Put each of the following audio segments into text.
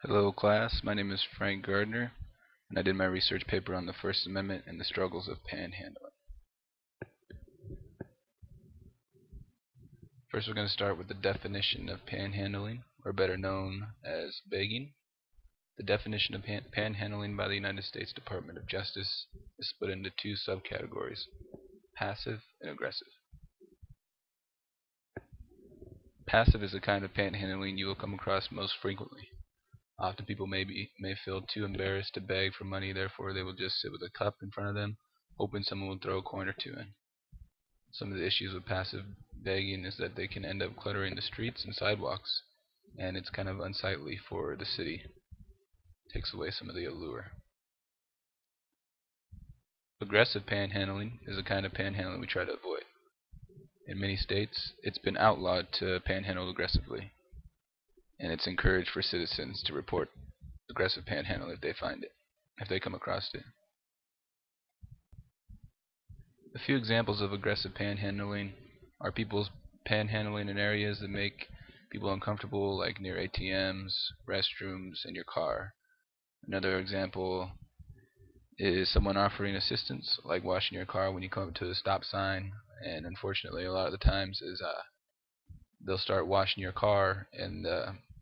Hello class, my name is Frank Gardner, and I did my research paper on the First Amendment and the struggles of panhandling. First we're going to start with the definition of panhandling, or better known as begging. The definition of panhandling by the United States Department of Justice is split into two subcategories, passive and aggressive. Passive is a kind of panhandling you will come across most frequently. Often people may feel too embarrassed to beg for money, therefore they will just sit with a cup in front of them, hoping someone will throw a coin or two in. Some of the issues with passive begging is that they can end up cluttering the streets and sidewalks, and it's kind of unsightly for the city. It takes away some of the allure. Aggressive panhandling is a kind of panhandling we try to avoid. In many states, it's been outlawed to panhandle aggressively, and it's encouraged for citizens to report aggressive panhandling if they find it, if they come across it. A few examples of aggressive panhandling are people panhandling in areas that make people uncomfortable, like near ATMs, restrooms, and your car. Another example is someone offering assistance, like washing your car when you come up to the stop sign. And unfortunately, a lot of the times is they'll start washing your car, and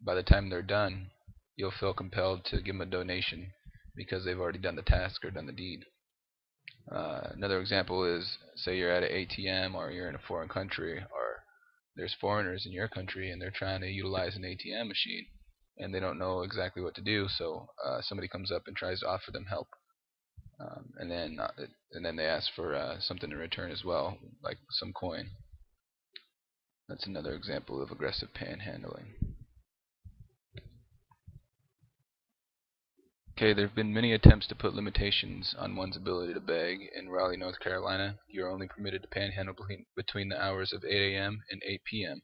by the time they're done, you'll feel compelled to give them a donation because they've already done the task or done the deed. Another example is, say you're at an ATM or you're in a foreign country, or there's foreigners in your country and they're trying to utilize an ATM machine and they don't know exactly what to do, so somebody comes up and tries to offer them help, and then they ask for something in return as well, like some coin. That's another example of aggressive panhandling. Okay, there have been many attempts to put limitations on one's ability to beg. In Raleigh, North Carolina, you are only permitted to panhandle between the hours of 8 a.m. and 8 p.m.,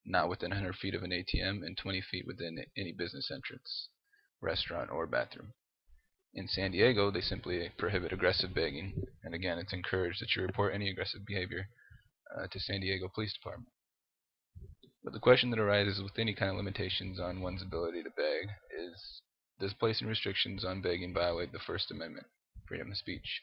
not within 100 feet of an ATM and 20 feet within any business entrance, restaurant, or bathroom. In San Diego, they simply prohibit aggressive begging, and again, it's encouraged that you report any aggressive behavior to San Diego Police Department. But the question that arises with any kind of limitations on one's ability to beg is, does placing restrictions on begging violate the First Amendment, freedom of speech?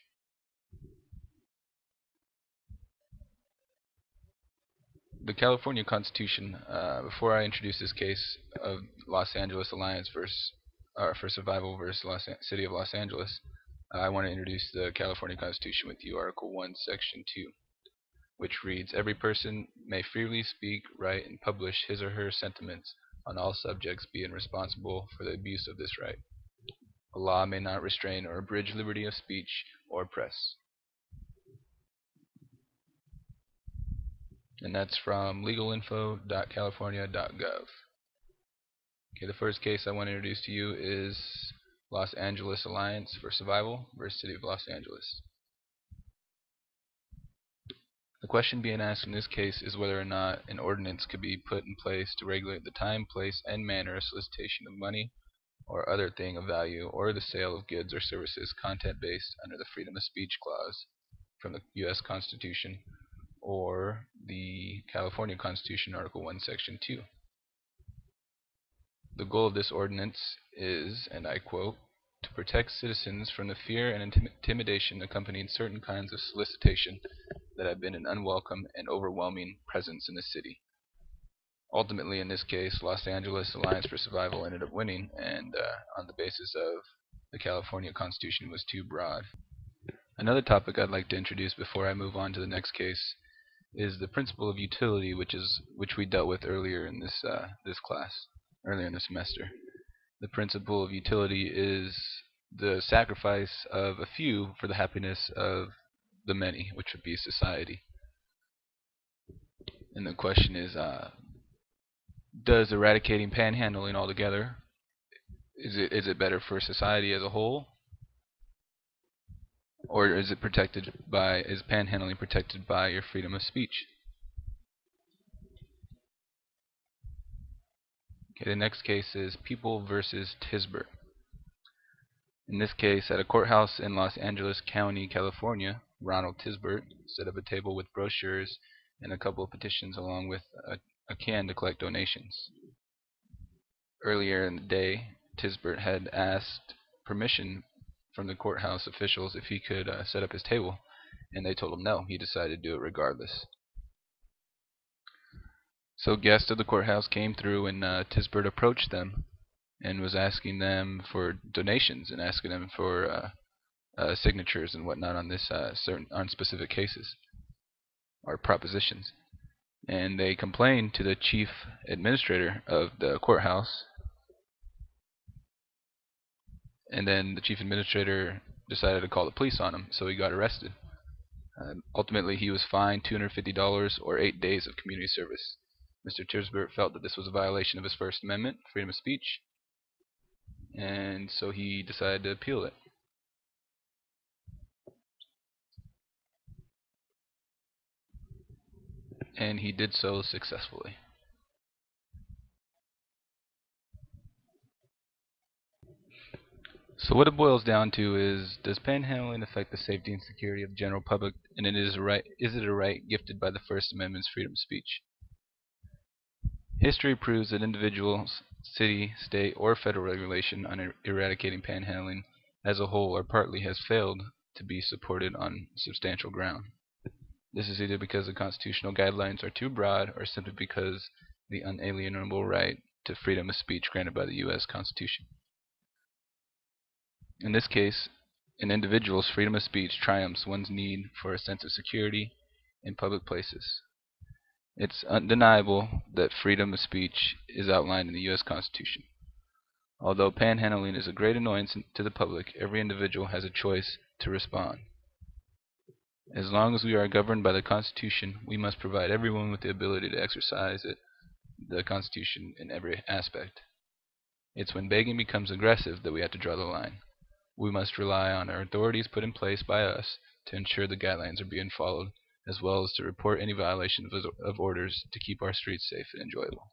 The California Constitution, before I introduce this case of Los Angeles Alliance for Survival versus City of Los Angeles, I want to introduce the California Constitution with you, Article 1, Section 2, which reads, "Every person may freely speak, write, and publish his or her sentiments on all subjects, being responsible for the abuse of this right. A law may not restrain or abridge liberty of speech or press." And that's from legalinfo.california.gov. Okay, the first case I want to introduce to you is Los Angeles Alliance for Survival versus City of Los Angeles. The question being asked in this case is whether or not an ordinance could be put in place to regulate the time, place, and manner of solicitation of money or other thing of value, or the sale of goods or services content-based under the Freedom of Speech Clause from the U.S. Constitution or the California Constitution, Article 1, Section 2. The goal of this ordinance is, and I quote, "to protect citizens from the fear and intimidation accompanying certain kinds of solicitation that have been an unwelcome and overwhelming presence in the city." Ultimately, in this case, Los Angeles Alliance for Survival ended up winning, and on the basis of the California Constitution was too broad. Another topic I'd like to introduce before I move on to the next case is the principle of utility, which we dealt with earlier in this class, earlier in the semester. The principle of utility is the sacrifice of a few for the happiness of the many, which would be society. And the question is, does eradicating panhandling altogether, is it better for society as a whole, or is panhandling protected by your freedom of speech? Okay, the next case is People versus Tisbert. In this case, at a courthouse in Los Angeles County, California, Ronald Tisbert set up a table with brochures and a couple of petitions along with a can to collect donations. Earlier in the day, Tisbert had asked permission from the courthouse officials if he could set up his table, and they told him no. He decided to do it regardless. So guests of the courthouse came through, and Tisbert approached them and was asking them for donations and asking them for signatures and whatnot on this on specific cases or propositions. And they complained to the chief administrator of the courthouse, and then the chief administrator decided to call the police on him, so he got arrested. Ultimately, he was fined $250 or 8 days of community service. Mr. Tisbert felt that this was a violation of his First Amendment, freedom of speech, and so he decided to appeal it. And he did so successfully. So what it boils down to is, does panhandling affect the safety and security of the general public, and is it a right gifted by the First Amendment's freedom of speech? History proves that individuals, city, state, or federal regulation on eradicating panhandling as a whole or partly has failed to be supported on substantial ground. This is either because the constitutional guidelines are too broad or simply because the unalienable right to freedom of speech granted by the U.S. Constitution. In this case, an individual's freedom of speech triumphs one's need for a sense of security in public places. It's undeniable that freedom of speech is outlined in the U.S. Constitution. Although panhandling is a great annoyance to the public, every individual has a choice to respond. As long as we are governed by the Constitution, we must provide everyone with the ability to exercise the Constitution in every aspect. It's when begging becomes aggressive that we have to draw the line. We must rely on our authorities put in place by us to ensure the guidelines are being followed, as well as to report any violation of orders to keep our streets safe and enjoyable.